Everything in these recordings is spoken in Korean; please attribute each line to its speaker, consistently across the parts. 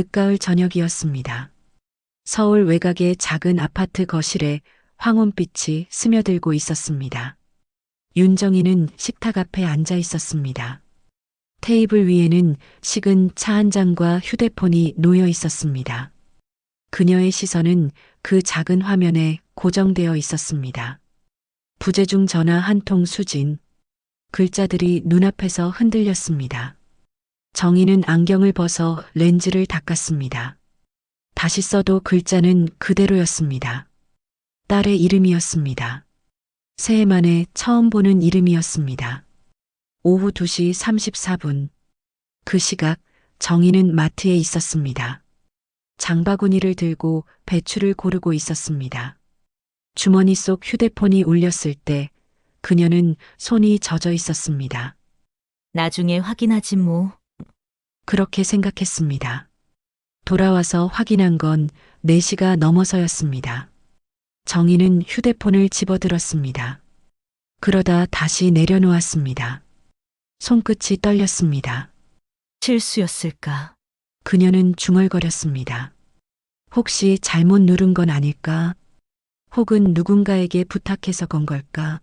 Speaker 1: 늦가을 저녁이었습니다. 서울 외곽의 작은 아파트 거실에 황혼빛이 스며들고 있었습니다. 윤정이는 식탁 앞에 앉아 있었습니다. 테이블 위에는 식은 차 한 잔과 휴대폰이 놓여 있었습니다. 그녀의 시선은 그 작은 화면에 고정되어 있었습니다. 부재중 전화 한 통 수진. 글자들이 눈앞에서 흔들렸습니다. 정희는 안경을 벗어 렌즈를 닦았습니다. 다시 써도 글자는 그대로였습니다. 딸의 이름이었습니다. 새해 만에 처음 보는 이름이었습니다. 오후 2시 34분. 그 시각 정희는 마트에 있었습니다. 장바구니를 들고 배추를 고르고 있었습니다. 주머니 속 휴대폰이 울렸을 때 그녀는 손이 젖어 있었습니다.
Speaker 2: 나중에 확인하지 뭐.
Speaker 1: 그렇게 생각했습니다. 돌아와서 확인한 건 4시가 넘어서였습니다. 정희는 휴대폰을 집어들었습니다. 그러다 다시 내려놓았습니다. 손끝이 떨렸습니다.
Speaker 2: 실수였을까?
Speaker 1: 그녀는 중얼거렸습니다. 혹시 잘못 누른 건 아닐까? 혹은 누군가에게 부탁해서 건 걸까?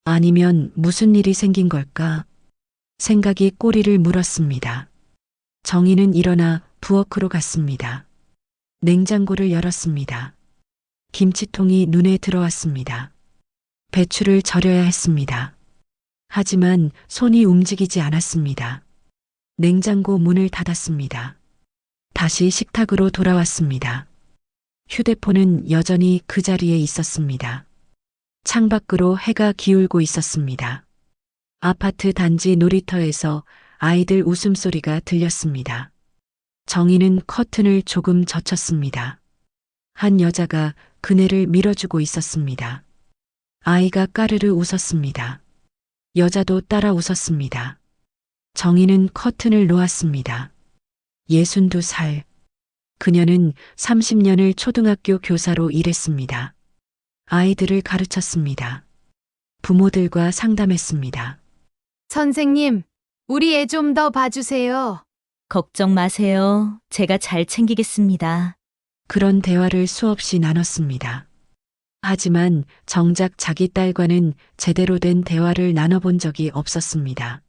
Speaker 1: 아니면 무슨 일이 생긴 걸까? 생각이 꼬리를 물었습니다. 정희는 일어나 부엌으로 갔습니다. 냉장고를 열었습니다. 김치통이 눈에 들어왔습니다. 배추를 절여야 했습니다. 하지만 손이 움직이지 않았습니다. 냉장고 문을 닫았습니다. 다시 식탁으로 돌아왔습니다. 휴대폰은 여전히 그 자리에 있었습니다. 창밖으로 해가 기울고 있었습니다. 아파트 단지 놀이터에서 아이들 웃음소리가 들렸습니다. 정희는 커튼을 조금 젖혔습니다. 한 여자가 그네를 밀어주고 있었습니다. 아이가 까르르 웃었습니다. 여자도 따라 웃었습니다. 정희는 커튼을 놓았습니다. 62살. 그녀는 30년을 초등학교 교사로 일했습니다. 아이들을 가르쳤습니다. 부모들과 상담했습니다.
Speaker 3: 선생님, 우리 애 좀 더 봐주세요.
Speaker 2: 걱정 마세요. 제가 잘 챙기겠습니다.
Speaker 1: 그런 대화를 수없이 나눴습니다. 하지만 정작 자기 딸과는 제대로 된 대화를 나눠본 적이 없었습니다.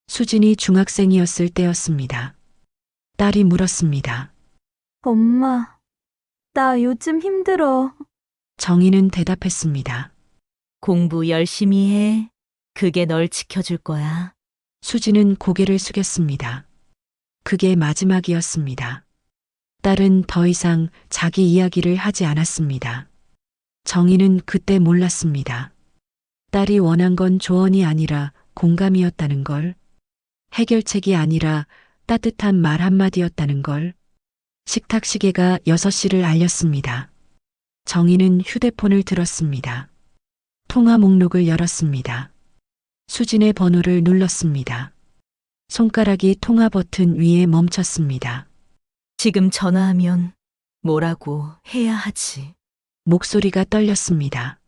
Speaker 1: 수진이 중학생이었을 때였습니다. 딸이 물었습니다.
Speaker 4: 엄마, 나 요즘 힘들어.
Speaker 1: 정희는 대답했습니다.
Speaker 2: 공부 열심히 해. 그게 널 지켜줄 거야.
Speaker 1: 수진은 고개를 숙였습니다. 그게 마지막이었습니다. 딸은 더 이상 자기 이야기를 하지 않았습니다. 정희는 그때 몰랐습니다. 딸이 원한 건 조언이 아니라 공감이었다는 걸, 해결책이 아니라 따뜻한 말 한마디였다는 걸. 식탁 시계가 6시를 알렸습니다. 정희는 휴대폰을 들었습니다. 통화 목록을 열었습니다. 수진의 번호를 눌렀습니다. 손가락이 통화 버튼 위에 멈췄습니다.
Speaker 2: 지금 전화하면 뭐라고 해야 하지?
Speaker 1: 목소리가 떨렸습니다.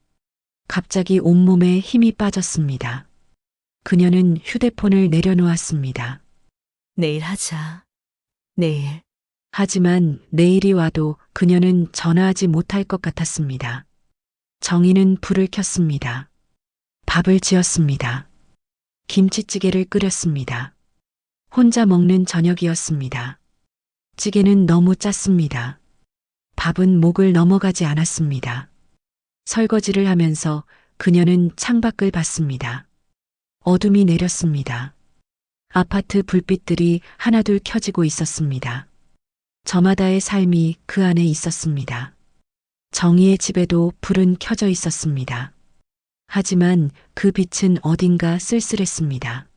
Speaker 1: 갑자기 온몸에 힘이 빠졌습니다. 그녀는 휴대폰을 내려놓았습니다.
Speaker 2: 내일 하자. 내일.
Speaker 1: 하지만 내일이 와도 그녀는 전화하지 못할 것 같았습니다. 정희는 불을 켰습니다. 밥을 지었습니다. 김치찌개를 끓였습니다. 혼자 먹는 저녁이었습니다. 찌개는 너무 짰습니다. 밥은 목을 넘어가지 않았습니다. 설거지를 하면서 그녀는 창밖을 봤습니다. 어둠이 내렸습니다. 아파트 불빛들이 하나둘 켜지고 있었습니다. 저마다의 삶이 그 안에 있었습니다. 정희의 집에도 불은 켜져 있었습니다. 하지만 그 빛은 어딘가 쓸쓸했습니다.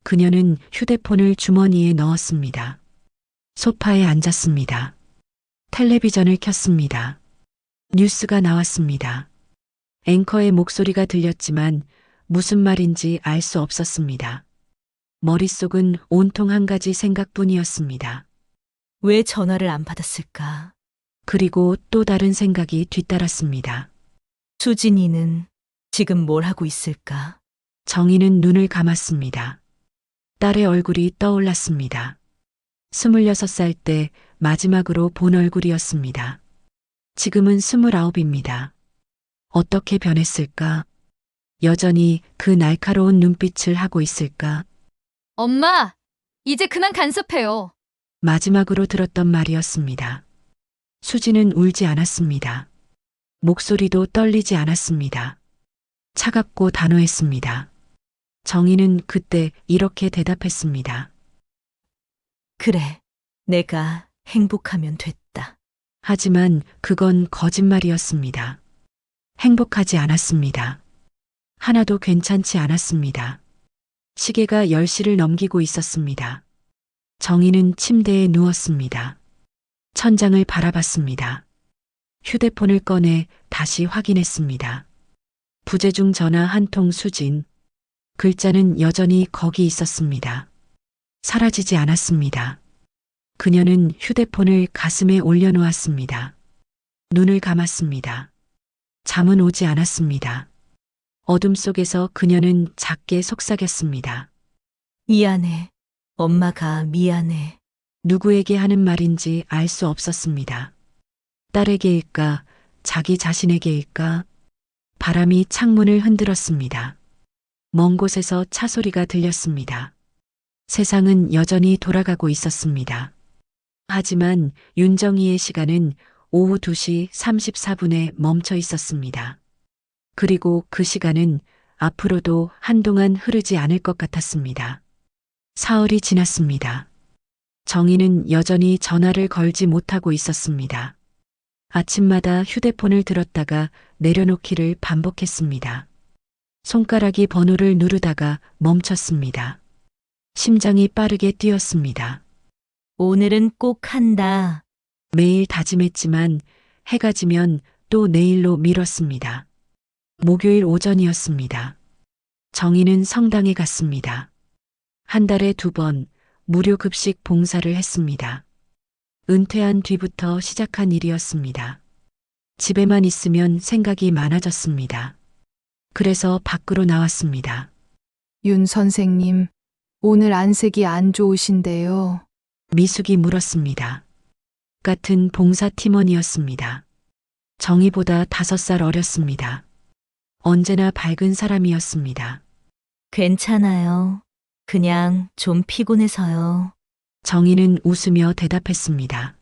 Speaker 1: 그녀는 휴대폰을 주머니에 넣었습니다. 소파에 앉았습니다. 텔레비전을 켰습니다. 뉴스가 나왔습니다. 앵커의 목소리가 들렸지만 무슨 말인지 알 수 없었습니다. 머릿속은 온통 한 가지 생각뿐이었습니다.
Speaker 2: 왜 전화를 안 받았을까?
Speaker 1: 그리고 또 다른 생각이 뒤따랐습니다.
Speaker 2: 수진이는 지금 뭘 하고 있을까?
Speaker 1: 정희는 눈을 감았습니다. 딸의 얼굴이 떠올랐습니다. 26살 때 마지막으로 본 얼굴이었습니다. 지금은 29입니다. 어떻게 변했을까? 여전히 그 날카로운 눈빛을 하고 있을까?
Speaker 3: 엄마, 이제 그만 간섭해요.
Speaker 1: 마지막으로 들었던 말이었습니다. 수지는 울지 않았습니다. 목소리도 떨리지 않았습니다. 차갑고 단호했습니다. 정희는 그때 이렇게 대답했습니다.
Speaker 2: 그래, 내가 행복하면 됐다.
Speaker 1: 하지만 그건 거짓말이었습니다. 행복하지 않았습니다. 하나도 괜찮지 않았습니다. 시계가 10시를 넘기고 있었습니다. 정희는 침대에 누웠습니다. 천장을 바라봤습니다. 휴대폰을 꺼내 다시 확인했습니다. 부재중 전화 한 통 수진. 글자는 여전히 거기 있었습니다. 사라지지 않았습니다. 그녀는 휴대폰을 가슴에 올려놓았습니다. 눈을 감았습니다. 잠은 오지 않았습니다. 어둠 속에서 그녀는 작게 속삭였습니다.
Speaker 2: 미안해. 엄마가 미안해.
Speaker 1: 누구에게 하는 말인지 알 수 없었습니다. 딸에게일까, 자기 자신에게일까? 바람이 창문을 흔들었습니다. 먼 곳에서 차 소리가 들렸습니다. 세상은 여전히 돌아가고 있었습니다. 하지만 윤정희의 시간은 오후 2시 34분에 멈춰 있었습니다. 그리고 그 시간은 앞으로도 한동안 흐르지 않을 것 같았습니다. 사흘이 지났습니다. 정희는 여전히 전화를 걸지 못하고 있었습니다. 아침마다 휴대폰을 들었다가 내려놓기를 반복했습니다. 손가락이 번호를 누르다가 멈췄습니다. 심장이 빠르게 뛰었습니다.
Speaker 2: 오늘은 꼭 한다.
Speaker 1: 매일 다짐했지만 해가 지면 또 내일로 미뤘습니다. 목요일 오전이었습니다. 정희는 성당에 갔습니다. 한 달에 2번 무료 급식 봉사를 했습니다. 은퇴한 뒤부터 시작한 일이었습니다. 집에만 있으면 생각이 많아졌습니다. 그래서 밖으로 나왔습니다.
Speaker 3: 윤 선생님, 오늘 안색이 안 좋으신데요.
Speaker 1: 미숙이 물었습니다. 같은 봉사팀원이었습니다. 정희보다 5살 어렸습니다. 언제나 밝은 사람이었습니다.
Speaker 2: 괜찮아요. 그냥 좀 피곤해서요.
Speaker 1: 정희는 웃으며 대답했습니다.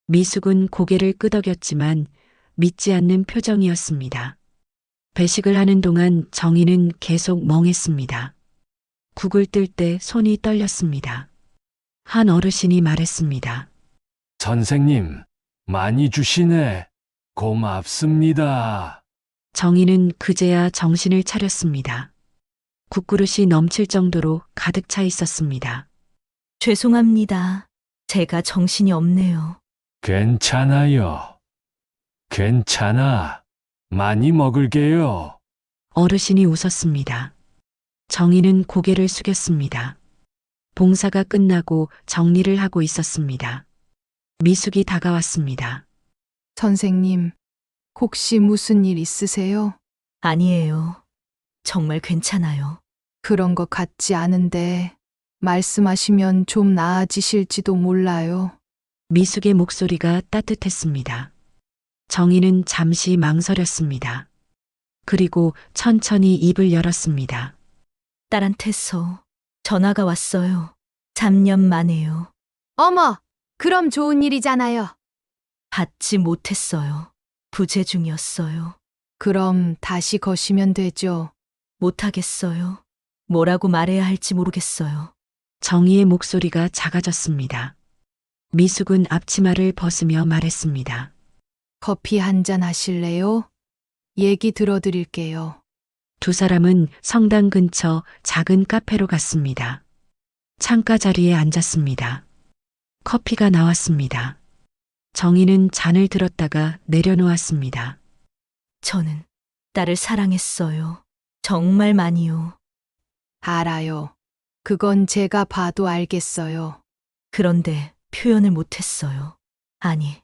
Speaker 1: 미숙은 고개를 끄덕였지만 믿지 않는 표정이었습니다. 배식을 하는 동안 정희는 계속 멍했습니다. 국을 뜰 때 손이 떨렸습니다. 한 어르신이 말했습니다.
Speaker 5: 선생님, 많이 주시네. 고맙습니다.
Speaker 1: 정희는 그제야 정신을 차렸습니다. 국그릇이 넘칠 정도로 가득 차 있었습니다.
Speaker 2: 죄송합니다. 제가 정신이 없네요.
Speaker 5: 괜찮아요. 괜찮아. 많이 먹을게요.
Speaker 1: 어르신이 웃었습니다. 정희는 고개를 숙였습니다. 봉사가 끝나고 정리를 하고 있었습니다. 미숙이 다가왔습니다.
Speaker 3: 선생님, 혹시 무슨 일 있으세요?
Speaker 2: 아니에요. 정말 괜찮아요.
Speaker 3: 그런 것 같지 않은데 말씀하시면 좀 나아지실지도 몰라요.
Speaker 1: 미숙의 목소리가 따뜻했습니다. 정희는 잠시 망설였습니다. 그리고 천천히 입을 열었습니다.
Speaker 2: 딸한테서 전화가 왔어요. 3년 만에요.
Speaker 3: 어머, 그럼 좋은 일이잖아요.
Speaker 2: 받지 못했어요. 부재중이었어요.
Speaker 3: 그럼 다시 거시면 되죠.
Speaker 2: 못하겠어요. 뭐라고 말해야 할지 모르겠어요.
Speaker 1: 정희의 목소리가 작아졌습니다. 미숙은 앞치마를 벗으며 말했습니다.
Speaker 3: 커피 한 잔 하실래요? 얘기 들어드릴게요.
Speaker 1: 2 사람은 성당 근처 작은 카페로 갔습니다. 창가 자리에 앉았습니다. 커피가 나왔습니다. 정희는 잔을 들었다가 내려놓았습니다.
Speaker 2: 저는 딸을 사랑했어요. 정말 많이요.
Speaker 3: 알아요. 그건 제가 봐도 알겠어요.
Speaker 2: 그런데 표현을 못했어요. 아니,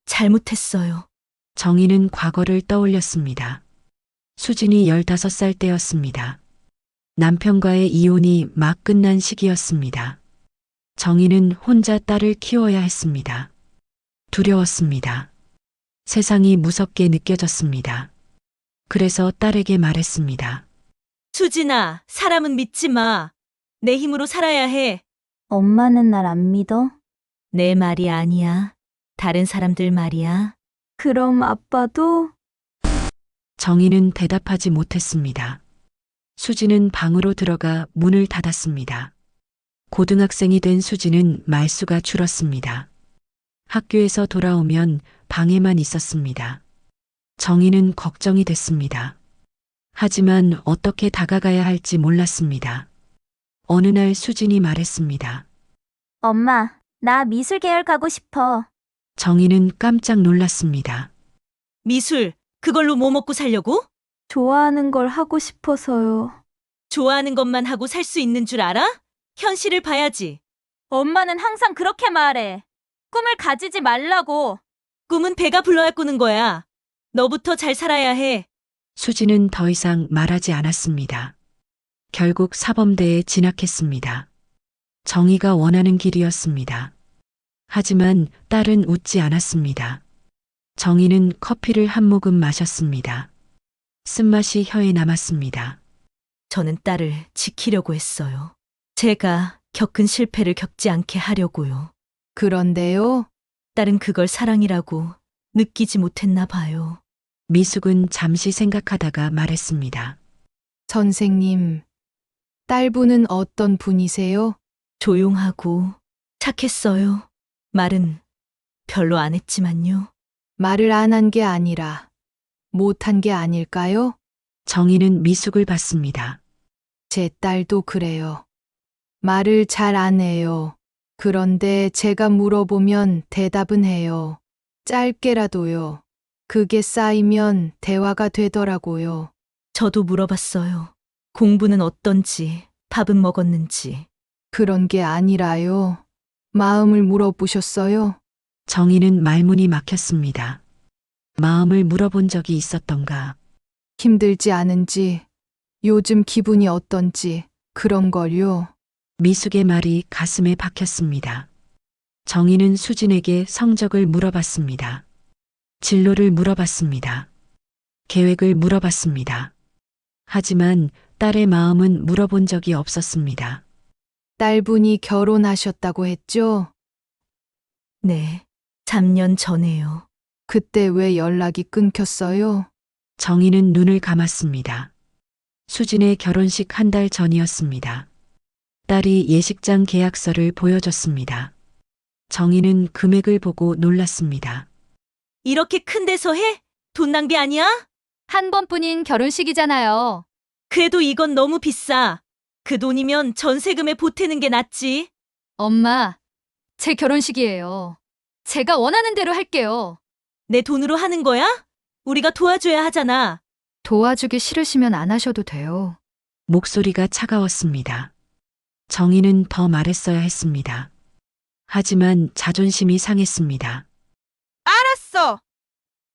Speaker 2: 잘못했어요.
Speaker 1: 정희는 과거를 떠올렸습니다. 수진이 15살 때였습니다. 남편과의 이혼이 막 끝난 시기였습니다. 정희는 혼자 딸을 키워야 했습니다. 두려웠습니다. 세상이 무섭게 느껴졌습니다. 그래서 딸에게 말했습니다.
Speaker 2: 수진아, 사람은 믿지 마. 내 힘으로 살아야 해.
Speaker 4: 엄마는 날 안 믿어?
Speaker 2: 내 말이 아니야. 다른 사람들 말이야.
Speaker 4: 그럼 아빠도?
Speaker 1: 정희는 대답하지 못했습니다. 수지는 방으로 들어가 문을 닫았습니다. 고등학생이 된 수지는 말수가 줄었습니다. 학교에서 돌아오면 방에만 있었습니다. 정희는 걱정이 됐습니다. 하지만 어떻게 다가가야 할지 몰랐습니다. 어느 날 수진이 말했습니다.
Speaker 4: 엄마, 나 미술 계열 가고 싶어.
Speaker 1: 정희는 깜짝 놀랐습니다.
Speaker 2: 미술, 그걸로 뭐 먹고 살려고?
Speaker 4: 좋아하는 걸 하고 싶어서요.
Speaker 2: 좋아하는 것만 하고 살 수 있는 줄 알아? 현실을 봐야지.
Speaker 4: 엄마는 항상 그렇게 말해. 꿈을 가지지 말라고.
Speaker 2: 꿈은 배가 불러야 꾸는 거야. 너부터 잘 살아야 해.
Speaker 1: 수지는 더 이상 말하지 않았습니다. 결국 사범대에 진학했습니다. 정희가 원하는 길이었습니다. 하지만 딸은 웃지 않았습니다. 정희는 커피를 한 모금 마셨습니다. 쓴맛이 혀에 남았습니다.
Speaker 2: 저는 딸을 지키려고 했어요. 제가 겪은 실패를 겪지 않게 하려고요.
Speaker 3: 그런데요,
Speaker 2: 딸은 그걸 사랑이라고 느끼지 못했나 봐요.
Speaker 1: 미숙은 잠시 생각하다가 말했습니다.
Speaker 3: 선생님, 딸분은 어떤 분이세요?
Speaker 2: 조용하고 착했어요. 말은 별로 안 했지만요.
Speaker 3: 말을 안 한 게 아니라 못한 게 아닐까요?
Speaker 1: 정희는 미숙을 봤습니다.
Speaker 3: 제 딸도 그래요. 말을 잘 안 해요. 그런데 제가 물어보면 대답은 해요. 짧게라도요. 그게 쌓이면 대화가 되더라고요.
Speaker 2: 저도 물어봤어요. 공부는 어떤지, 밥은 먹었는지.
Speaker 3: 그런 게 아니라요. 마음을 물어보셨어요?
Speaker 1: 정희는 말문이 막혔습니다. 마음을 물어본 적이 있었던가.
Speaker 3: 힘들지 않은지, 요즘 기분이 어떤지, 그런 걸요.
Speaker 1: 미숙의 말이 가슴에 박혔습니다. 정희는 수진에게 성적을 물어봤습니다. 진로를 물어봤습니다. 계획을 물어봤습니다. 하지만 딸의 마음은 물어본 적이 없었습니다.
Speaker 3: 딸분이 결혼하셨다고 했죠?
Speaker 2: 네, 3년 전에요.
Speaker 3: 그때 왜 연락이 끊겼어요?
Speaker 1: 정희는 눈을 감았습니다. 수진의 결혼식 한 달 전이었습니다. 딸이 예식장 계약서를 보여줬습니다. 정희는 금액을 보고 놀랐습니다.
Speaker 2: 이렇게 큰 데서 해? 돈 낭비 아니야?
Speaker 3: 한 번뿐인 결혼식이잖아요.
Speaker 2: 그래도 이건 너무 비싸. 그 돈이면 전세금에 보태는 게 낫지.
Speaker 3: 엄마, 제 결혼식이에요. 제가 원하는 대로 할게요.
Speaker 2: 내 돈으로 하는 거야? 우리가 도와줘야 하잖아.
Speaker 3: 도와주기 싫으시면 안 하셔도 돼요.
Speaker 1: 목소리가 차가웠습니다. 정희는 더 말했어야 했습니다. 하지만 자존심이 상했습니다.
Speaker 2: 알았어.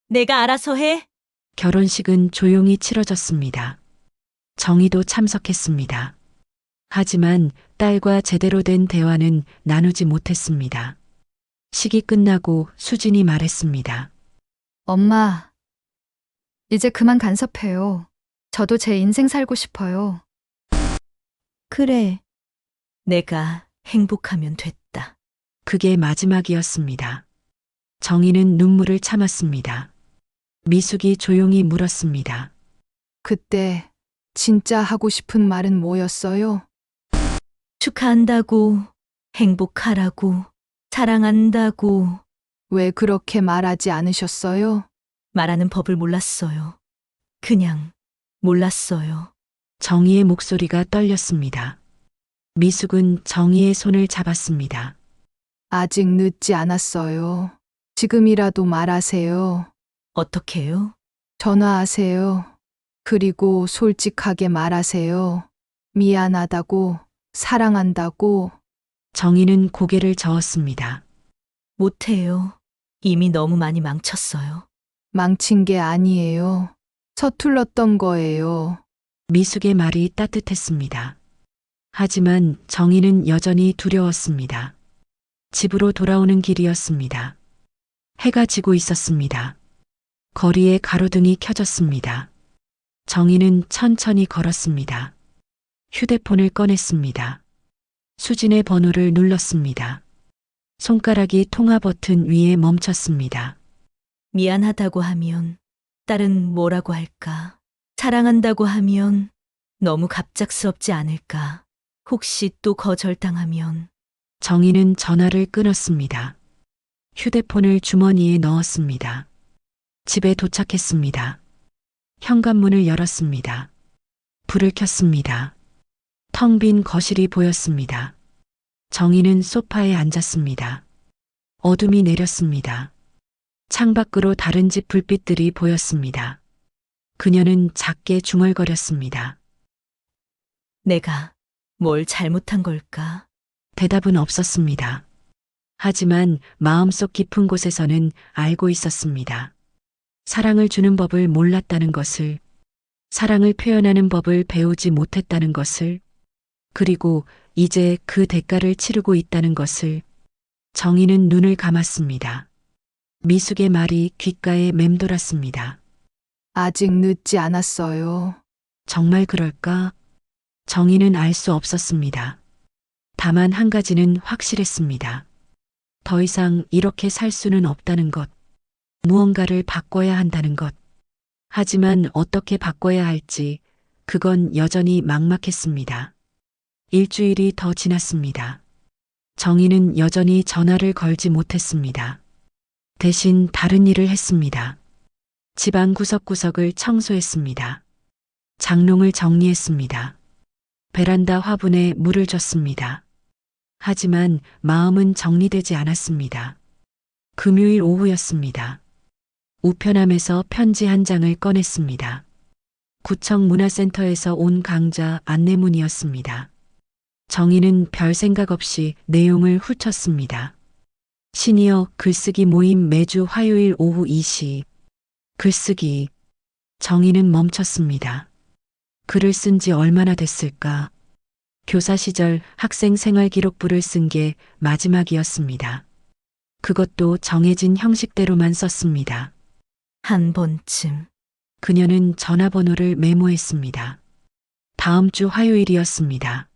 Speaker 2: 내가 알아서 해.
Speaker 1: 결혼식은 조용히 치러졌습니다. 정희도 참석했습니다. 하지만 딸과 제대로 된 대화는 나누지 못했습니다. 식이 끝나고 수진이 말했습니다.
Speaker 3: 엄마, 이제 그만 간섭해요. 저도 제 인생 살고 싶어요.
Speaker 4: 그래.
Speaker 2: 내가 행복하면 됐다.
Speaker 1: 그게 마지막이었습니다. 정희는 눈물을 참았습니다. 미숙이 조용히 물었습니다.
Speaker 3: 그때 진짜 하고 싶은 말은 뭐였어요?
Speaker 2: 축하한다고, 행복하라고, 사랑한다고.
Speaker 3: 왜 그렇게 말하지 않으셨어요?
Speaker 2: 말하는 법을 몰랐어요. 그냥 몰랐어요.
Speaker 1: 정희의 목소리가 떨렸습니다. 미숙은 정희의 손을 잡았습니다.
Speaker 3: 아직 늦지 않았어요. 지금이라도 말하세요.
Speaker 2: 어떻게요?
Speaker 3: 전화하세요. 그리고 솔직하게 말하세요. 미안하다고, 사랑한다고.
Speaker 1: 정희는 고개를 저었습니다.
Speaker 2: 못해요. 이미 너무 많이 망쳤어요.
Speaker 3: 망친 게 아니에요. 서툴렀던 거예요.
Speaker 1: 미숙의 말이 따뜻했습니다. 하지만 정희는 여전히 두려웠습니다. 집으로 돌아오는 길이었습니다. 해가 지고 있었습니다. 거리에 가로등이 켜졌습니다. 정희는 천천히 걸었습니다. 휴대폰을 꺼냈습니다. 수진의 번호를 눌렀습니다. 손가락이 통화 버튼 위에 멈췄습니다.
Speaker 2: 미안하다고 하면 딸은 뭐라고 할까? 사랑한다고 하면 너무 갑작스럽지 않을까? 혹시 또 거절당하면
Speaker 1: 정희는 전화를 끊었습니다. 휴대폰을 주머니에 넣었습니다. 집에 도착했습니다. 현관문을 열었습니다. 불을 켰습니다. 텅 빈 거실이 보였습니다. 정희는 소파에 앉았습니다. 어둠이 내렸습니다. 창밖으로 다른 집 불빛들이 보였습니다. 그녀는 작게 중얼거렸습니다.
Speaker 2: 내가 뭘 잘못한 걸까?
Speaker 1: 대답은 없었습니다. 하지만 마음속 깊은 곳에서는 알고 있었습니다. 사랑을 주는 법을 몰랐다는 것을, 사랑을 표현하는 법을 배우지 못했다는 것을, 그리고 이제 그 대가를 치르고 있다는 것을. 정희는 눈을 감았습니다. 미숙의 말이 귓가에 맴돌았습니다.
Speaker 3: 아직 늦지 않았어요.
Speaker 1: 정말 그럴까? 정희는 알 수 없었습니다. 다만 한 가지는 확실했습니다. 더 이상 이렇게 살 수는 없다는 것. 무언가를 바꿔야 한다는 것. 하지만 어떻게 바꿔야 할지 그건 여전히 막막했습니다. 일주일이 더 지났습니다. 정희는 여전히 전화를 걸지 못했습니다. 대신 다른 일을 했습니다. 집안 구석구석을 청소했습니다. 장롱을 정리했습니다. 베란다 화분에 물을 줬습니다. 하지만 마음은 정리되지 않았습니다. 금요일 오후였습니다. 우편함에서 편지 한 장을 꺼냈습니다. 구청 문화센터에서 온 강좌 안내문이었습니다. 정희는 별 생각 없이 내용을 훑었습니다. 시니어 글쓰기 모임 매주 화요일 오후 2시. 글쓰기. 정희는 멈췄습니다. 글을 쓴 지 얼마나 됐을까? 교사 시절 학생 생활 기록부를 쓴 게 마지막이었습니다. 그것도 정해진 형식대로만 썼습니다.
Speaker 2: 한 번쯤
Speaker 1: 그녀는 전화번호를 메모했습니다. 다음 주 화요일이었습니다.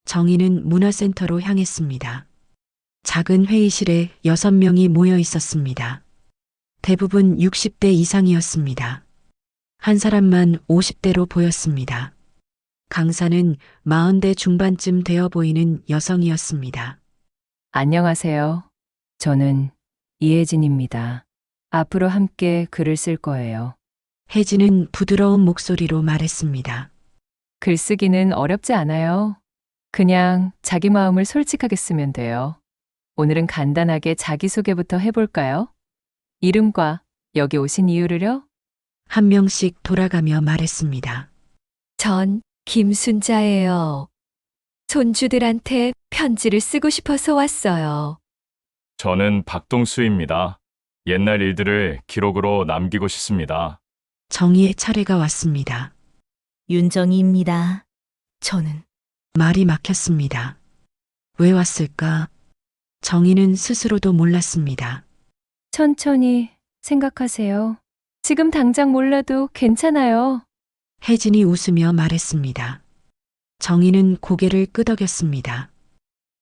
Speaker 1: 정희는 문화센터로 향했습니다. 작은 회의실에 6명이 모여 있었습니다. 대부분 60대 이상이었습니다. 한 사람만 50대로 보였습니다. 강사는 40대 중반쯤 되어 보이는 여성이었습니다.
Speaker 6: 안녕하세요. 저는 이혜진입니다. 앞으로 함께 글을 쓸 거예요.
Speaker 1: 혜진은 부드러운 목소리로 말했습니다.
Speaker 6: 글쓰기는 어렵지 않아요. 그냥 자기 마음을 솔직하게 쓰면 돼요. 오늘은 간단하게 자기소개부터 해볼까요? 이름과 여기 오신 이유를요?
Speaker 1: 한 명씩 돌아가며 말했습니다.
Speaker 7: 전 김순자예요. 손주들한테 편지를 쓰고 싶어서 왔어요.
Speaker 8: 저는 박동수입니다. 옛날 일들을 기록으로 남기고 싶습니다.
Speaker 1: 정희의 차례가 왔습니다.
Speaker 2: 윤정희입니다. 저는
Speaker 1: 말이 막혔습니다. 왜 왔을까? 정희는 스스로도 몰랐습니다.
Speaker 6: 천천히 생각하세요. 지금 당장 몰라도 괜찮아요.
Speaker 1: 혜진이 웃으며 말했습니다. 정희는 고개를 끄덕였습니다.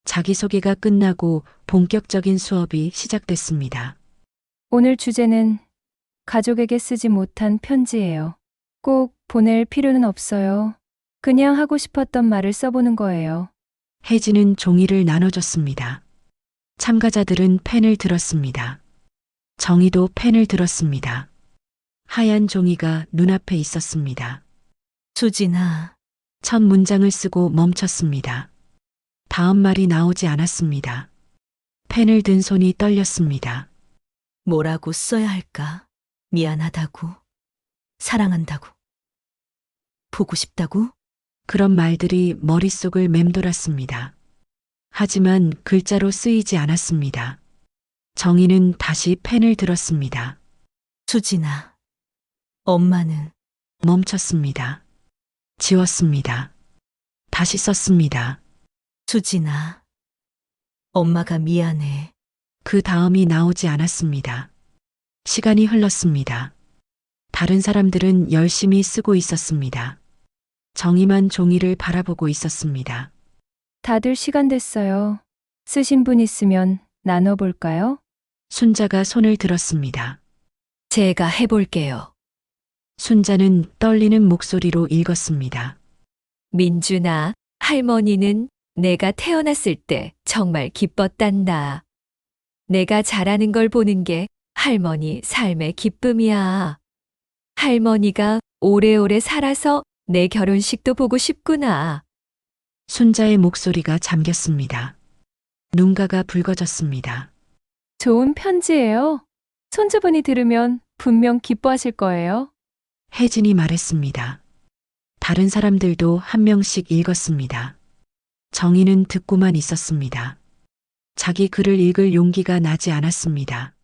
Speaker 1: 자기소개가 끝나고 본격적인 수업이 시작됐습니다.
Speaker 6: 오늘 주제는 가족에게 쓰지 못한 편지예요. 꼭 보낼 필요는 없어요. 그냥 하고 싶었던 말을 써보는 거예요.
Speaker 1: 혜진은 종이를 나눠줬습니다. 참가자들은 펜을 들었습니다. 정희도 펜을 들었습니다. 하얀 종이가 눈앞에 있었습니다.
Speaker 2: 수진아,
Speaker 1: 첫 문장을 쓰고 멈췄습니다. 다음 말이 나오지 않았습니다. 펜을 든 손이 떨렸습니다.
Speaker 2: 뭐라고 써야 할까? 미안하다고, 사랑한다고, 보고 싶다고?
Speaker 1: 그런 말들이 머릿속을 맴돌았습니다. 하지만 글자로 쓰이지 않았습니다. 정희는 다시 펜을 들었습니다.
Speaker 2: 수진아, 엄마는
Speaker 1: 멈췄습니다. 지웠습니다. 다시 썼습니다.
Speaker 2: 수진아, 엄마가 미안해.
Speaker 1: 그 다음이 나오지 않았습니다. 시간이 흘렀습니다. 다른 사람들은 열심히 쓰고 있었습니다. 정희만 종이를 바라보고 있었습니다.
Speaker 6: 다들 시간 됐어요. 쓰신 분 있으면 나눠볼까요?
Speaker 1: 순자가 손을 들었습니다.
Speaker 7: 제가 해볼게요.
Speaker 1: 순자는 떨리는 목소리로 읽었습니다.
Speaker 7: 민준아, 할머니는 내가 태어났을 때 정말 기뻤단다. 내가 잘하는 걸 보는 게 할머니 삶의 기쁨이야. 할머니가 오래오래 살아서 내 결혼식도 보고 싶구나.
Speaker 1: 순자의 목소리가 잠겼습니다. 눈가가 붉어졌습니다.
Speaker 6: 좋은 편지예요. 손주분이 들으면 분명 기뻐하실 거예요.
Speaker 1: 혜진이 말했습니다. 다른 사람들도 한 명씩 읽었습니다. 정희는 듣고만 있었습니다. 자기 글을 읽을 용기가 나지 않았습니다.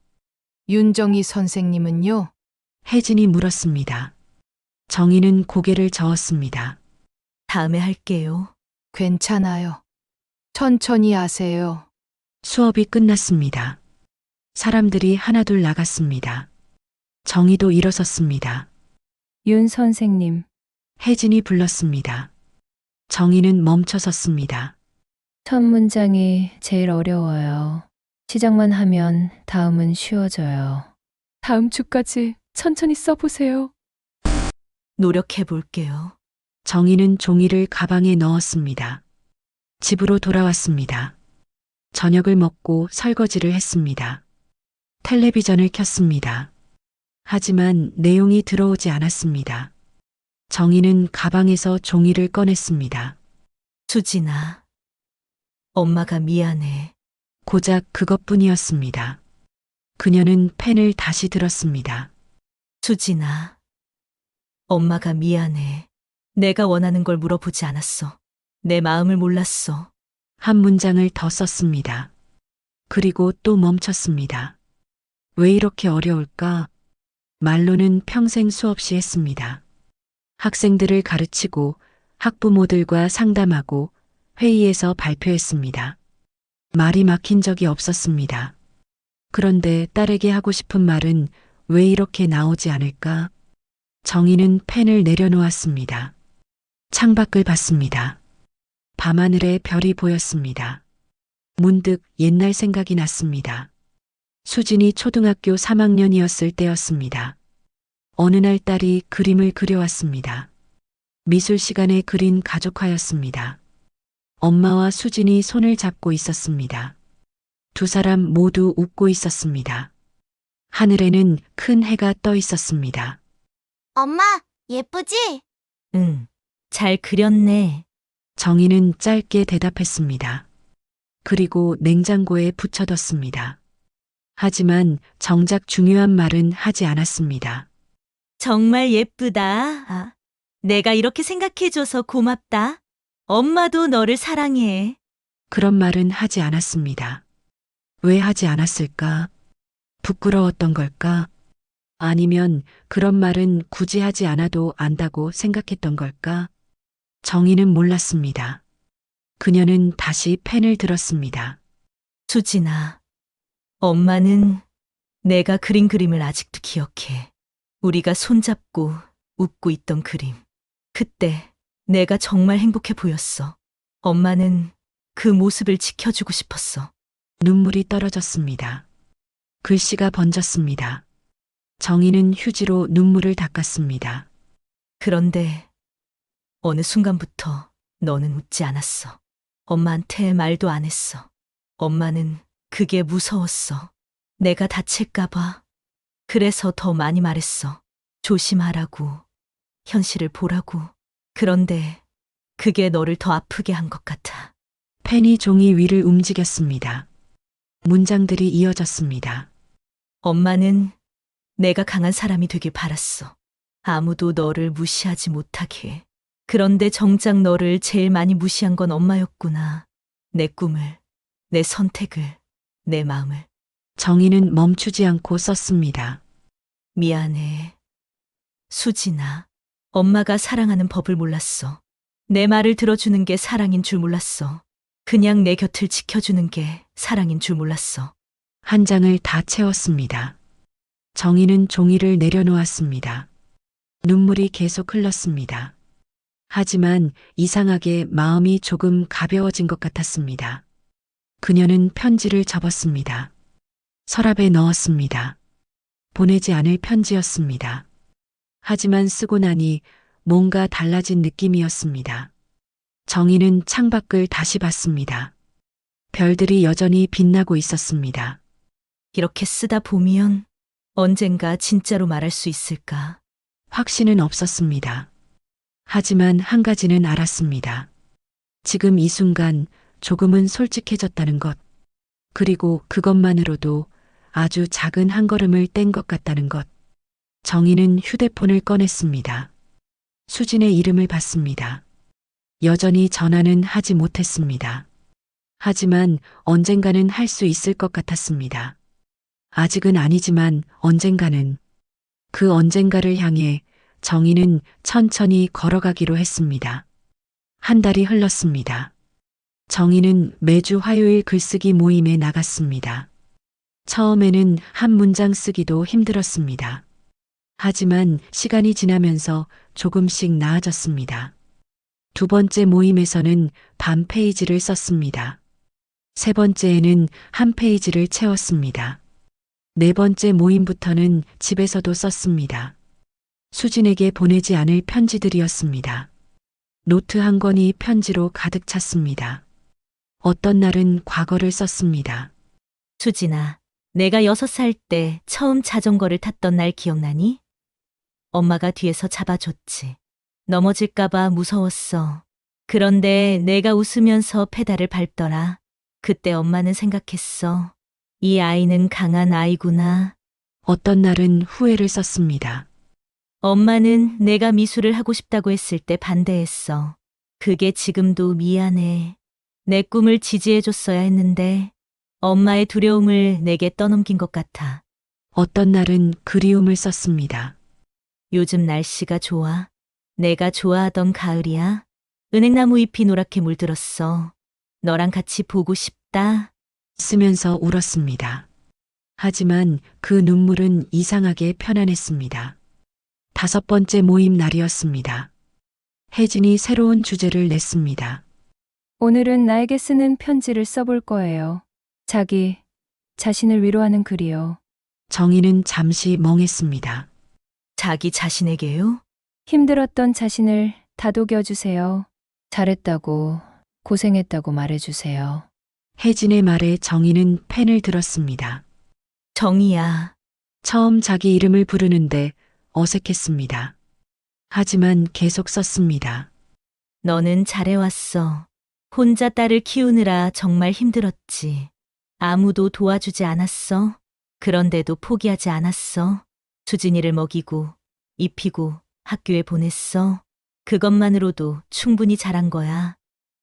Speaker 3: 윤정희 선생님은요?
Speaker 1: 혜진이 물었습니다. 정희는 고개를 저었습니다.
Speaker 2: 다음에 할게요.
Speaker 3: 괜찮아요. 천천히 하세요.
Speaker 1: 수업이 끝났습니다. 사람들이 하나둘 나갔습니다. 정희도 일어섰습니다.
Speaker 6: 윤 선생님,
Speaker 1: 혜진이 불렀습니다. 정희는 멈춰 섰습니다.
Speaker 6: 첫 문장이 제일 어려워요. 시작만 하면 다음은 쉬워져요. 다음 주까지 천천히 써보세요.
Speaker 2: 노력해 볼게요.
Speaker 1: 정희는 종이를 가방에 넣었습니다. 집으로 돌아왔습니다. 저녁을 먹고 설거지를 했습니다. 텔레비전을 켰습니다. 하지만 내용이 들어오지 않았습니다. 정희는 가방에서 종이를 꺼냈습니다.
Speaker 2: 수진아, 엄마가 미안해.
Speaker 1: 고작 그것뿐이었습니다. 그녀는 펜을 다시 들었습니다.
Speaker 2: 수진아, 엄마가 미안해. 내가 원하는 걸 물어보지 않았어. 내 마음을 몰랐어.
Speaker 1: 한 문장을 더 썼습니다. 그리고 또 멈췄습니다. 왜 이렇게 어려울까? 말로는 평생 수없이 했습니다. 학생들을 가르치고 학부모들과 상담하고 회의에서 발표했습니다. 말이 막힌 적이 없었습니다. 그런데 딸에게 하고 싶은 말은 왜 이렇게 나오지 않을까? 정희는 펜을 내려놓았습니다. 창밖을 봤습니다. 밤하늘에 별이 보였습니다. 문득 옛날 생각이 났습니다. 수진이 초등학교 3학년이었을 때였습니다. 어느 날 딸이 그림을 그려왔습니다. 미술 시간에 그린 가족화였습니다. 엄마와 수진이 손을 잡고 있었습니다. 두 사람 모두 웃고 있었습니다. 하늘에는 큰 해가 떠 있었습니다.
Speaker 9: 엄마, 예쁘지?
Speaker 2: 응, 잘 그렸네.
Speaker 1: 정희는 짧게 대답했습니다. 그리고 냉장고에 붙여뒀습니다. 하지만 정작 중요한 말은 하지 않았습니다.
Speaker 2: 정말 예쁘다. 아, 내가 이렇게 생각해줘서 고맙다. 엄마도 너를 사랑해.
Speaker 1: 그런 말은 하지 않았습니다. 왜 하지 않았을까? 부끄러웠던 걸까? 아니면 그런 말은 굳이 하지 않아도 안다고 생각했던 걸까? 정희는 몰랐습니다. 그녀는 다시 펜을 들었습니다.
Speaker 2: 수진아, 엄마는 내가 그린 그림을 아직도 기억해. 우리가 손잡고 웃고 있던 그림. 그때 내가 정말 행복해 보였어. 엄마는 그 모습을 지켜주고 싶었어.
Speaker 1: 눈물이 떨어졌습니다. 글씨가 번졌습니다. 정희는 휴지로 눈물을 닦았습니다.
Speaker 2: 그런데 어느 순간부터 너는 웃지 않았어. 엄마한테 말도 안 했어. 엄마는 그게 무서웠어. 내가 다칠까봐. 그래서 더 많이 말했어. 조심하라고. 현실을 보라고. 그런데 그게 너를 더 아프게 한 것 같아.
Speaker 1: 펜이 종이 위를 움직였습니다. 문장들이 이어졌습니다.
Speaker 2: 엄마는 내가 강한 사람이 되길 바랐어. 아무도 너를 무시하지 못하게. 그런데 정작 너를 제일 많이 무시한 건 엄마였구나. 내 꿈을, 내 선택을, 내 마음을.
Speaker 1: 정희는 멈추지 않고 썼습니다.
Speaker 2: 미안해. 수진아, 엄마가 사랑하는 법을 몰랐어. 내 말을 들어주는 게 사랑인 줄 몰랐어. 그냥 내 곁을 지켜주는 게 사랑인 줄 몰랐어.
Speaker 1: 한 장을 다 채웠습니다. 정희는 종이를 내려놓았습니다. 눈물이 계속 흘렀습니다. 하지만 이상하게 마음이 조금 가벼워진 것 같았습니다. 그녀는 편지를 접었습니다. 서랍에 넣었습니다. 보내지 않을 편지였습니다. 하지만 쓰고 나니 뭔가 달라진 느낌이었습니다. 정희는 창밖을 다시 봤습니다. 별들이 여전히 빛나고 있었습니다.
Speaker 2: 이렇게 쓰다 보면 언젠가 진짜로 말할 수 있을까?
Speaker 1: 확신은 없었습니다. 하지만 한 가지는 알았습니다. 지금 이 순간 조금은 솔직해졌다는 것, 그리고 그것만으로도 아주 작은 한 걸음을 뗀 것 같다는 것. 정희는 휴대폰을 꺼냈습니다. 수진의 이름을 봤습니다. 여전히 전화는 하지 못했습니다. 하지만 언젠가는 할 수 있을 것 같았습니다. 아직은 아니지만 언젠가는, 그 언젠가를 향해 정희는 천천히 걸어가기로 했습니다. 한 달이 흘렀습니다. 정희는 매주 화요일 글쓰기 모임에 나갔습니다. 처음에는 한 문장 쓰기도 힘들었습니다. 하지만 시간이 지나면서 조금씩 나아졌습니다. 두 번째 모임에서는 반 페이지를 썼습니다. 세 번째에는 한 페이지를 채웠습니다. 네 번째 모임부터는 집에서도 썼습니다. 수진에게 보내지 않을 편지들이었습니다. 노트 한 권이 편지로 가득 찼습니다. 어떤 날은 과거를 썼습니다.
Speaker 2: 수진아, 내가 6살 때 처음 자전거를 탔던 날 기억나니? 엄마가 뒤에서 잡아줬지. 넘어질까봐 무서웠어. 그런데 내가 웃으면서 페달을 밟더라. 그때 엄마는 생각했어. 이 아이는 강한 아이구나.
Speaker 1: 어떤 날은 후회를 썼습니다.
Speaker 2: 엄마는 내가 미술을 하고 싶다고 했을 때 반대했어. 그게 지금도 미안해. 내 꿈을 지지해줬어야 했는데 엄마의 두려움을 내게 떠넘긴 것 같아.
Speaker 1: 어떤 날은 그리움을 썼습니다.
Speaker 2: 요즘 날씨가 좋아. 내가 좋아하던 가을이야. 은행나무 잎이 노랗게 물들었어. 너랑 같이 보고 싶다.
Speaker 1: 쓰면서 울었습니다. 하지만 그 눈물은 이상하게 편안했습니다. 5번째 모임 날이었습니다. 혜진이 새로운 주제를 냈습니다.
Speaker 6: 오늘은 나에게 쓰는 편지를 써볼 거예요. 자기 자신을 위로하는 글이요.
Speaker 1: 정희는 잠시 멍했습니다.
Speaker 2: 자기 자신에게요?
Speaker 6: 힘들었던 자신을 다독여 주세요. 잘했다고, 고생했다고 말해주세요.
Speaker 1: 혜진의 말에 정희는 펜을 들었습니다.
Speaker 2: 정이야.
Speaker 1: 처음 자기 이름을 부르는데 어색했습니다. 하지만 계속 썼습니다.
Speaker 2: 너는 잘해왔어. 혼자 딸을 키우느라 정말 힘들었지. 아무도 도와주지 않았어. 그런데도 포기하지 않았어. 수진이를 먹이고, 입히고, 학교에 보냈어. 그것만으로도 충분히 잘한 거야.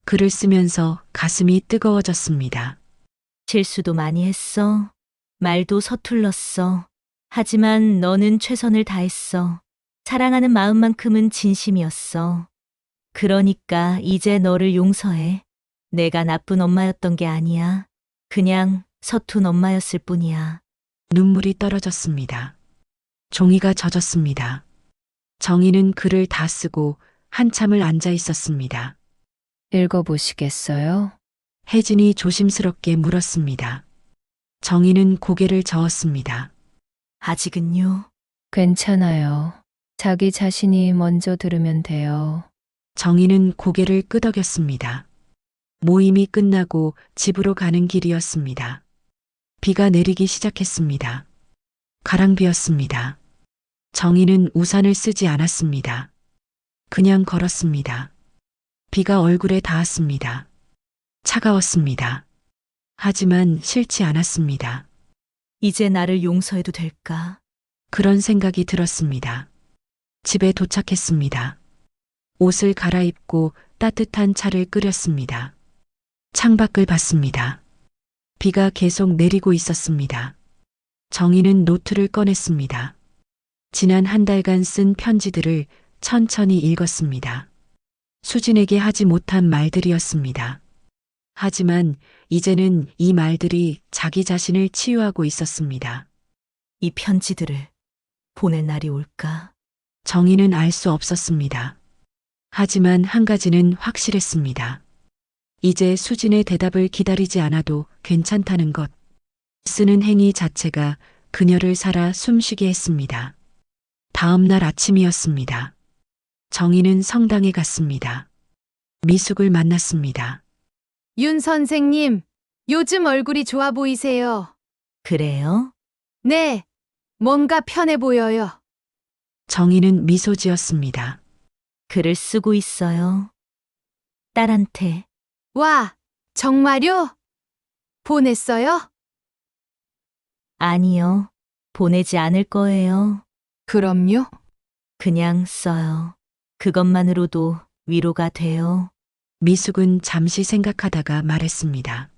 Speaker 1: 글을 쓰면서 가슴이 뜨거워졌습니다.
Speaker 2: 실수도 많이 했어. 말도 서툴렀어. 하지만 너는 최선을 다했어. 사랑하는 마음만큼은 진심이었어. 그러니까 이제 너를 용서해. 내가 나쁜 엄마였던 게 아니야. 그냥 서툰 엄마였을 뿐이야.
Speaker 1: 눈물이 떨어졌습니다. 종이가 젖었습니다. 정희는 글을 다 쓰고 한참을 앉아 있었습니다.
Speaker 6: 읽어보시겠어요?
Speaker 1: 혜진이 조심스럽게 물었습니다. 정희는 고개를 저었습니다.
Speaker 2: 아직은요?
Speaker 6: 괜찮아요. 자기 자신이 먼저 들으면 돼요.
Speaker 1: 정희는 고개를 끄덕였습니다. 모임이 끝나고 집으로 가는 길이었습니다. 비가 내리기 시작했습니다. 가랑비였습니다. 정희는 우산을 쓰지 않았습니다. 그냥 걸었습니다. 비가 얼굴에 닿았습니다. 차가웠습니다. 하지만 싫지 않았습니다.
Speaker 2: 이제 나를 용서해도 될까?
Speaker 1: 그런 생각이 들었습니다. 집에 도착했습니다. 옷을 갈아입고 따뜻한 차를 끓였습니다. 창밖을 봤습니다. 비가 계속 내리고 있었습니다. 정희는 노트를 꺼냈습니다. 지난 한 달간 쓴 편지들을 천천히 읽었습니다. 수진에게 하지 못한 말들이었습니다. 하지만 이제는 이 말들이 자기 자신을 치유하고 있었습니다.
Speaker 2: 이 편지들을 보낼 날이 올까?
Speaker 1: 정희는 알 수 없었습니다. 하지만 한 가지는 확실했습니다. 이제 수진의 대답을 기다리지 않아도 괜찮다는 것. 쓰는 행위 자체가 그녀를 살아 숨쉬게 했습니다. 다음 날 아침이었습니다. 정희는 성당에 갔습니다. 미숙을 만났습니다.
Speaker 3: 윤 선생님, 요즘 얼굴이 좋아 보이세요.
Speaker 2: 그래요?
Speaker 3: 네, 뭔가 편해 보여요.
Speaker 1: 정희는 미소 지었습니다.
Speaker 2: 글을 쓰고 있어요. 딸한테.
Speaker 3: 와, 정말요? 보냈어요?
Speaker 2: 아니요. 보내지 않을 거예요.
Speaker 3: 그럼요.
Speaker 2: 그냥 써요. 그것만으로도 위로가 돼요.
Speaker 1: 미숙은 잠시 생각하다가 말했습니다.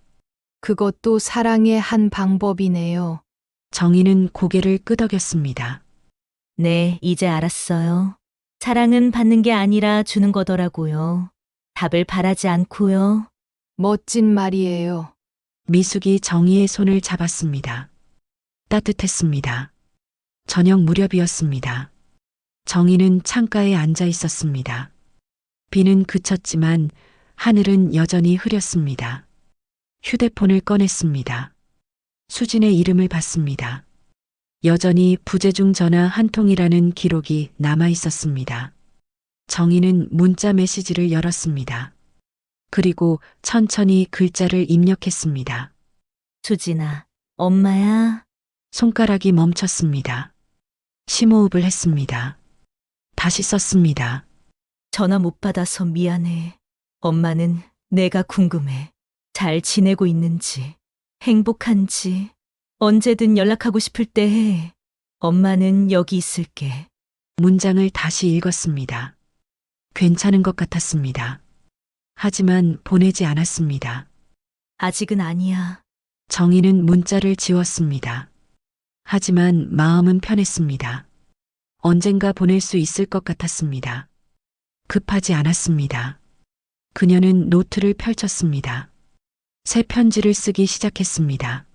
Speaker 3: 그것도 사랑의 한 방법이네요.
Speaker 1: 정희는 고개를 끄덕였습니다.
Speaker 2: 네, 이제 알았어요. 사랑은 받는 게 아니라 주는 거더라고요. 답을 바라지 않고요.
Speaker 3: 멋진 말이에요.
Speaker 1: 미숙이 정희의 손을 잡았습니다. 따뜻했습니다. 저녁 무렵이었습니다. 정희는 창가에 앉아 있었습니다. 비는 그쳤지만 하늘은 여전히 흐렸습니다. 휴대폰을 꺼냈습니다. 수진의 이름을 봤습니다. 여전히 부재중 전화 한 통이라는 기록이 남아 있었습니다. 정희는 문자 메시지를 열었습니다. 그리고 천천히 글자를 입력했습니다.
Speaker 2: 수진아, 엄마야.
Speaker 1: 손가락이 멈췄습니다. 심호흡을 했습니다. 다시 썼습니다.
Speaker 2: 전화 못 받아서 미안해. 엄마는 내가 궁금해. 잘 지내고 있는지, 행복한지, 언제든 연락하고 싶을 때 해. 엄마는 여기 있을게.
Speaker 1: 문장을 다시 읽었습니다. 괜찮은 것 같았습니다. 하지만 보내지 않았습니다.
Speaker 2: 아직은 아니야.
Speaker 1: 정희는 문자를 지웠습니다. 하지만 마음은 편했습니다. 언젠가 보낼 수 있을 것 같았습니다. 급하지 않았습니다. 그녀는 노트를 펼쳤습니다. 새 편지를 쓰기 시작했습니다.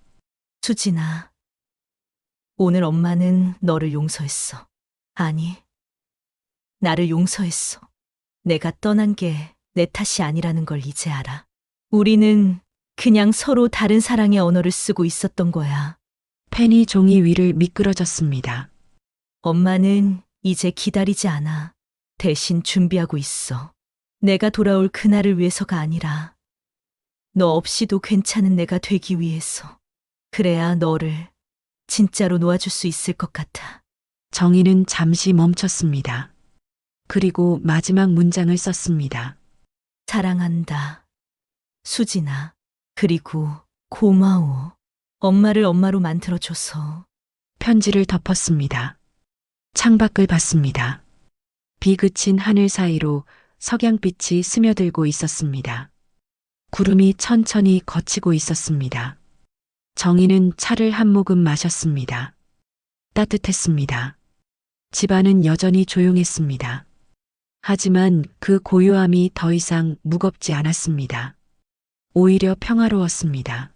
Speaker 2: 수진아, 오늘 엄마는 너를 용서했어. 아니, 나를 용서했어. 내가 떠난 게 내 탓이 아니라는 걸 이제 알아. 우리는 그냥 서로 다른 사랑의 언어를 쓰고 있었던 거야.
Speaker 1: 펜이 종이 위를 미끄러졌습니다.
Speaker 2: 엄마는 이제 기다리지 않아. 대신 준비하고 있어. 내가 돌아올 그날을 위해서가 아니라 너 없이도 괜찮은 내가 되기 위해서. 그래야 너를 진짜로 놓아줄 수 있을 것 같아.
Speaker 1: 정희는 잠시 멈췄습니다. 그리고 마지막 문장을 썼습니다.
Speaker 2: 사랑한다. 수진아. 그리고 고마워. 엄마를 엄마로 만들어줘서.
Speaker 1: 편지를 덮었습니다. 창밖을 봤습니다. 비 그친 하늘 사이로 석양빛이 스며들고 있었습니다. 구름이 천천히 걷히고 있었습니다. 정희는 차를 한 모금 마셨습니다. 따뜻했습니다. 집안은 여전히 조용했습니다. 하지만 그 고요함이 더 이상 무겁지 않았습니다. 오히려 평화로웠습니다.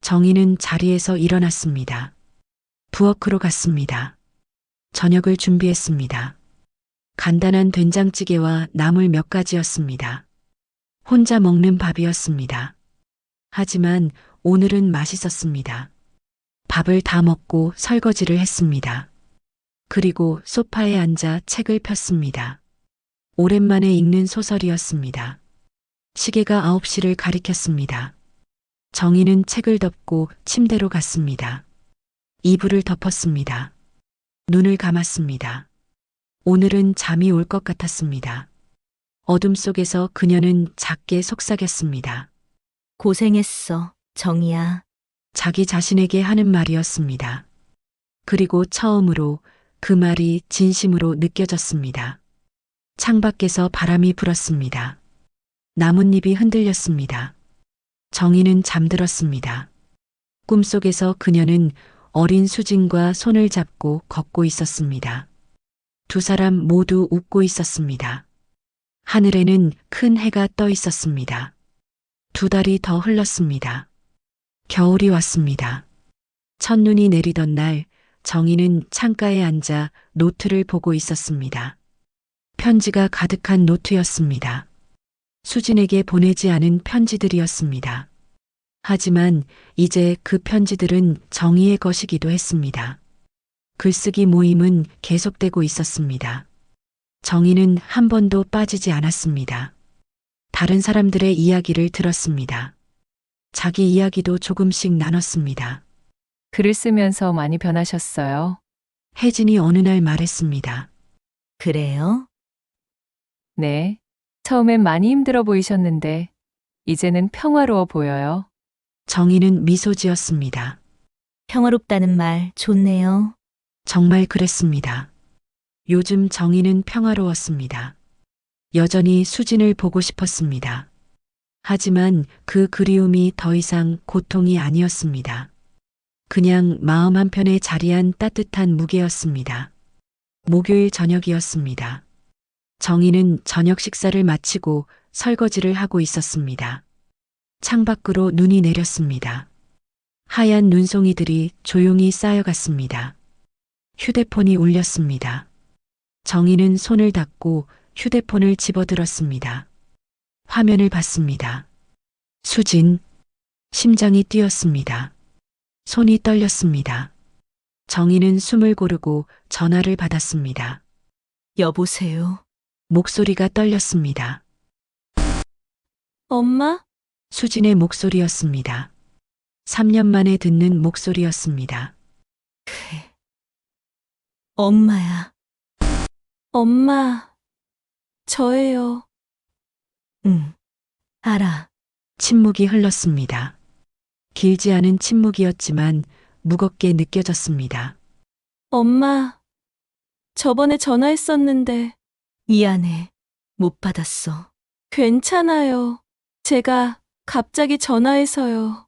Speaker 1: 정희는 자리에서 일어났습니다. 부엌으로 갔습니다. 저녁을 준비했습니다. 간단한 된장찌개와 나물 몇 가지였습니다. 혼자 먹는 밥이었습니다. 하지만 오늘은 맛있었습니다. 밥을 다 먹고 설거지를 했습니다. 그리고 소파에 앉아 책을 폈습니다. 오랜만에 읽는 소설이었습니다. 시계가 9시를 가리켰습니다. 정희는 책을 덮고 침대로 갔습니다. 이불을 덮었습니다. 눈을 감았습니다. 오늘은 잠이 올 것 같았습니다. 어둠 속에서 그녀는 작게 속삭였습니다.
Speaker 2: 고생했어, 정이야.
Speaker 1: 자기 자신에게 하는 말이었습니다. 그리고 처음으로 그 말이 진심으로 느껴졌습니다. 창밖에서 바람이 불었습니다. 나뭇잎이 흔들렸습니다. 정희는 잠들었습니다. 꿈속에서 그녀는 어린 수진과 손을 잡고 걷고 있었습니다. 두 사람 모두 웃고 있었습니다. 하늘에는 큰 해가 떠 있었습니다. 2달이 더 흘렀습니다. 겨울이 왔습니다. 첫눈이 내리던 날, 정희는 창가에 앉아 노트를 보고 있었습니다. 편지가 가득한 노트였습니다. 수진에게 보내지 않은 편지들이었습니다. 하지만 이제 그 편지들은 정희의 것이기도 했습니다. 글쓰기 모임은 계속되고 있었습니다. 정희는 한 번도 빠지지 않았습니다. 다른 사람들의 이야기를 들었습니다. 자기 이야기도 조금씩 나눴습니다.
Speaker 6: 글을 쓰면서 많이 변하셨어요.
Speaker 1: 혜진이 어느 날 말했습니다.
Speaker 2: 그래요?
Speaker 6: 네. 처음엔 많이 힘들어 보이셨는데, 이제는 평화로워 보여요.
Speaker 1: 정희는 미소 지었습니다.
Speaker 2: 평화롭다는 말 좋네요.
Speaker 1: 정말 그랬습니다. 요즘 정희는 평화로웠습니다. 여전히 수진을 보고 싶었습니다. 하지만 그 그리움이 더 이상 고통이 아니었습니다. 그냥 마음 한편에 자리한 따뜻한 무게였습니다. 목요일 저녁이었습니다. 정희는 저녁 식사를 마치고 설거지를 하고 있었습니다. 창밖으로 눈이 내렸습니다. 하얀 눈송이들이 조용히 쌓여갔습니다. 휴대폰이 울렸습니다. 정희는 손을 닦고 휴대폰을 집어들었습니다. 화면을 봤습니다. 수진. 심장이 뛰었습니다. 손이 떨렸습니다. 정희는 숨을 고르고 전화를 받았습니다.
Speaker 2: 여보세요.
Speaker 1: 목소리가 떨렸습니다.
Speaker 4: 엄마?
Speaker 1: 수진의 목소리였습니다. 3년 만에 듣는 목소리였습니다.
Speaker 2: 엄마야.
Speaker 4: 엄마, 저예요.
Speaker 2: 응. 알아.
Speaker 1: 침묵이 흘렀습니다. 길지 않은 침묵이었지만 무겁게 느껴졌습니다.
Speaker 4: 엄마, 저번에 전화했었는데
Speaker 2: 미안해. 못 받았어.
Speaker 4: 괜찮아요. 제가 갑자기 전화해서요.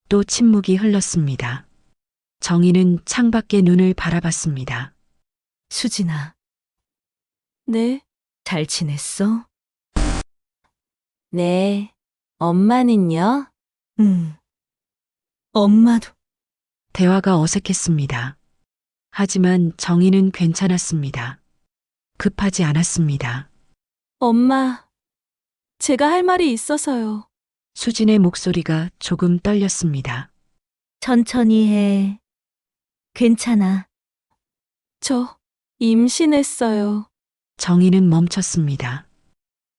Speaker 1: 또 침묵이 흘렀습니다. 정희는 창밖에 눈을 바라봤습니다.
Speaker 2: 수진아,
Speaker 4: 네,
Speaker 2: 잘 지냈어?
Speaker 4: 네. 엄마는요?
Speaker 2: 응. 엄마도.
Speaker 1: 대화가 어색했습니다. 하지만 정희는 괜찮았습니다. 급하지 않았습니다.
Speaker 4: 엄마, 제가 할 말이 있어서요.
Speaker 1: 수진의 목소리가 조금 떨렸습니다.
Speaker 2: 천천히 해. 괜찮아.
Speaker 4: 저 임신했어요.
Speaker 1: 정희는 멈췄습니다.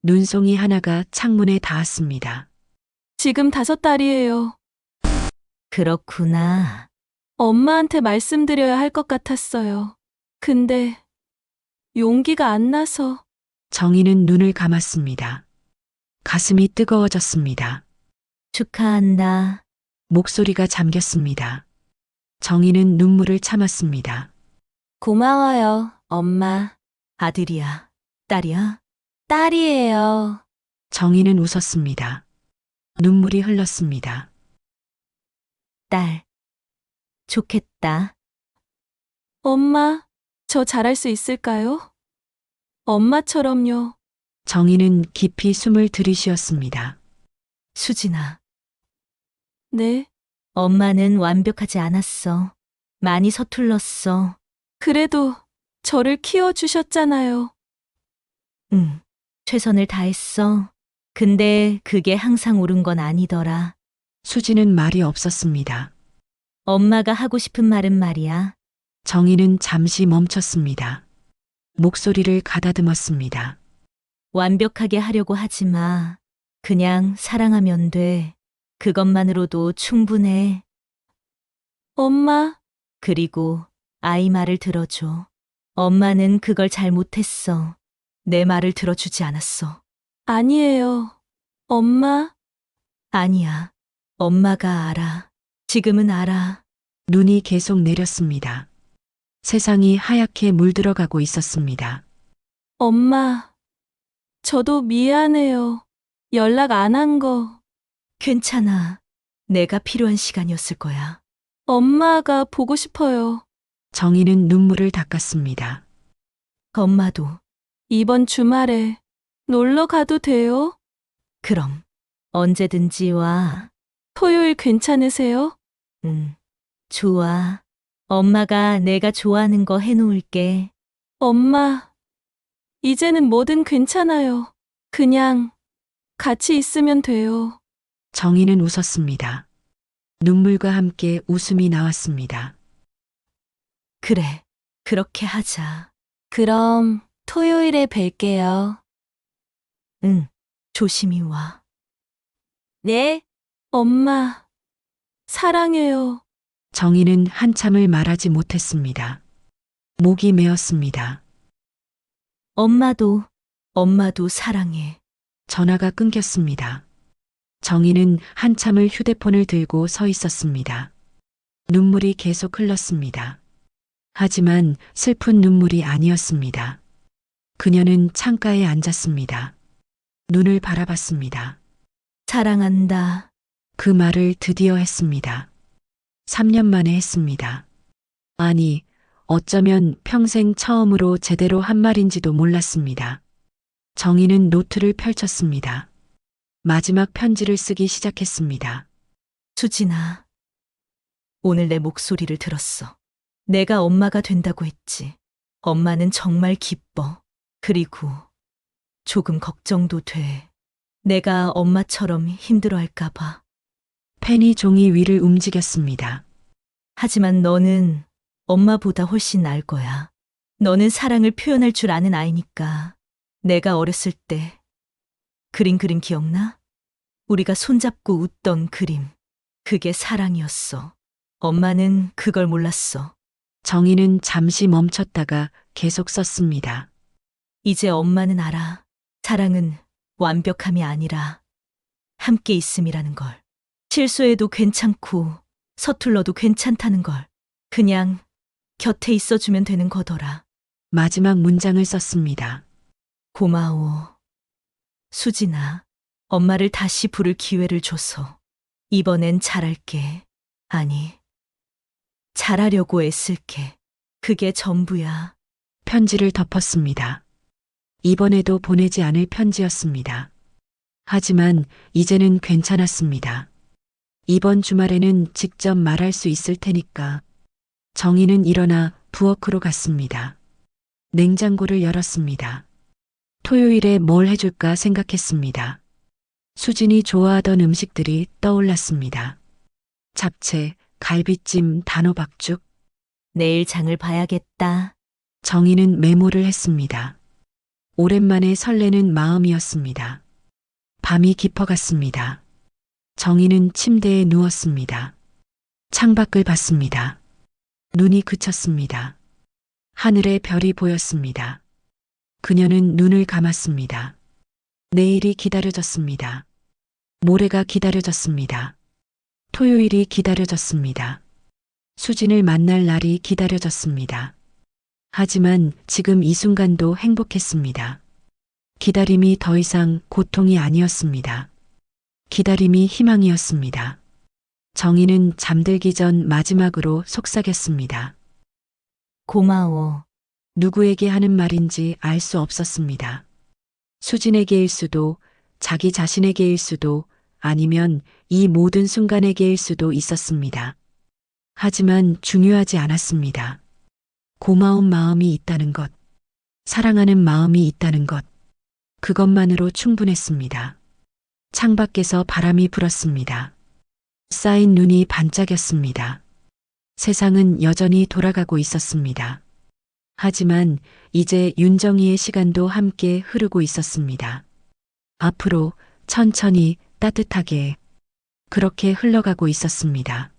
Speaker 1: 눈송이 하나가 창문에 닿았습니다.
Speaker 4: 지금 5달이에요.
Speaker 2: 그렇구나.
Speaker 4: 엄마한테 말씀드려야 할 것 같았어요. 근데 용기가 안 나서.
Speaker 1: 정희는 눈을 감았습니다. 가슴이 뜨거워졌습니다.
Speaker 2: 축하한다.
Speaker 1: 목소리가 잠겼습니다. 정희는 눈물을 참았습니다.
Speaker 4: 고마워요, 엄마.
Speaker 2: 아들이야. 딸이야?
Speaker 4: 딸이에요.
Speaker 1: 정희는 웃었습니다. 눈물이 흘렀습니다.
Speaker 2: 딸. 좋겠다.
Speaker 4: 엄마, 저 잘할 수 있을까요? 엄마처럼요.
Speaker 1: 정희는 깊이 숨을 들이쉬었습니다.
Speaker 2: 수진아,
Speaker 4: 네,
Speaker 2: 엄마는 완벽하지 않았어. 많이 서툴렀어.
Speaker 4: 그래도 저를 키워주셨잖아요.
Speaker 2: 응, 최선을 다했어. 근데 그게 항상 옳은 건 아니더라.
Speaker 1: 수지는 말이 없었습니다.
Speaker 2: 엄마가 하고 싶은 말은 말이야.
Speaker 1: 정희는 잠시 멈췄습니다. 목소리를 가다듬었습니다.
Speaker 2: 완벽하게 하려고 하지 마. 그냥 사랑하면 돼. 그것만으로도 충분해.
Speaker 4: 엄마,
Speaker 2: 그리고 아이 말을 들어줘. 엄마는 그걸 잘 못했어. 내 말을 들어주지 않았어.
Speaker 4: 아니에요. 엄마,
Speaker 2: 아니야. 엄마가 알아. 지금은 알아.
Speaker 1: 눈이 계속 내렸습니다. 세상이 하얗게 물들어가고 있었습니다.
Speaker 4: 엄마. 저도 미안해요. 연락 안 한 거.
Speaker 2: 괜찮아. 내가 필요한 시간이었을 거야.
Speaker 4: 엄마가 보고 싶어요.
Speaker 1: 정희는 눈물을 닦았습니다.
Speaker 2: 엄마도.
Speaker 4: 이번 주말에
Speaker 2: 놀러 가도 돼요? 그럼 언제든지 와. 토요일 괜찮으세요? 응, 좋아. 엄마가 내가 좋아하는 거 해놓을게. 엄마, 이제는 뭐든 괜찮아요. 그냥 같이 있으면 돼요.
Speaker 1: 정희는 웃었습니다. 눈물과 함께 웃음이 나왔습니다.
Speaker 2: 그래, 그렇게 하자. 그럼 토요일에 뵐게요. 응, 조심히 와. 네, 엄마, 사랑해요.
Speaker 1: 정희는 한참을 말하지 못했습니다. 목이 메었습니다.
Speaker 2: 엄마도 사랑해.
Speaker 1: 전화가 끊겼습니다. 정희는 한참을 휴대폰을 들고 서 있었습니다. 눈물이 계속 흘렀습니다. 하지만 슬픈 눈물이 아니었습니다. 그녀는 창가에 앉았습니다. 눈을 바라봤습니다.
Speaker 2: 사랑한다.
Speaker 1: 그 말을 드디어 했습니다. 3년 만에 했습니다. 아니, 어쩌면 평생 처음으로 제대로 한 말인지도 몰랐습니다. 정희는 노트를 펼쳤습니다. 마지막 편지를 쓰기 시작했습니다.
Speaker 2: 수진아, 오늘 내 목소리를 들었어. 내가 엄마가 된다고 했지. 엄마는 정말 기뻐. 그리고 조금 걱정도 돼. 내가 엄마처럼 힘들어할까봐.
Speaker 1: 펜이 종이 위를 움직였습니다.
Speaker 2: 하지만 너는 엄마보다 훨씬 나을 거야. 너는 사랑을 표현할 줄 아는 아이니까. 내가 어렸을 때 그림 기억나? 우리가 손잡고 웃던 그림. 그게 사랑이었어. 엄마는 그걸 몰랐어.
Speaker 1: 정희는 잠시 멈췄다가 계속 썼습니다.
Speaker 2: 이제 엄마는 알아. 사랑은 완벽함이 아니라 함께 있음이라는 걸. 실수해도 괜찮고 서툴러도 괜찮다는 걸. 그냥 곁에 있어주면 되는 거더라.
Speaker 1: 마지막 문장을 썼습니다.
Speaker 2: 고마워. 수진아, 엄마를 다시 부를 기회를 줘서. 이번엔 잘할게. 아니, 잘하려고 애쓸게. 그게 전부야.
Speaker 1: 편지를 덮었습니다. 이번에도 보내지 않을 편지였습니다. 하지만 이제는 괜찮았습니다. 이번 주말에는 직접 말할 수 있을 테니까. 정희는 일어나 부엌으로 갔습니다. 냉장고를 열었습니다. 토요일에 뭘 해줄까 생각했습니다. 수진이 좋아하던 음식들이 떠올랐습니다. 잡채, 갈비찜, 단호박죽.
Speaker 2: 내일 장을 봐야겠다.
Speaker 1: 정희는 메모를 했습니다. 오랜만에 설레는 마음이었습니다. 밤이 깊어갔습니다. 정희는 침대에 누웠습니다. 창밖을 봤습니다. 눈이 그쳤습니다. 하늘에 별이 보였습니다. 그녀는 눈을 감았습니다. 내일이 기다려졌습니다. 모레가 기다려졌습니다. 토요일이 기다려졌습니다. 수진을 만날 날이 기다려졌습니다. 하지만 지금 이 순간도 행복했습니다. 기다림이 더 이상 고통이 아니었습니다. 기다림이 희망이었습니다. 정희는 잠들기 전 마지막으로 속삭였습니다.
Speaker 2: 고마워.
Speaker 1: 누구에게 하는 말인지 알 수 없었습니다. 수진에게일 수도, 자기 자신에게일 수도, 아니면 이 모든 순간에게일 수도 있었습니다. 하지만 중요하지 않았습니다. 고마운 마음이 있다는 것, 사랑하는 마음이 있다는 것, 그것만으로 충분했습니다. 창밖에서 바람이 불었습니다. 쌓인 눈이 반짝였습니다. 세상은 여전히 돌아가고 있었습니다. 하지만 이제 윤정희의 시간도 함께 흐르고 있었습니다. 앞으로 천천히 따뜻하게 그렇게 흘러가고 있었습니다.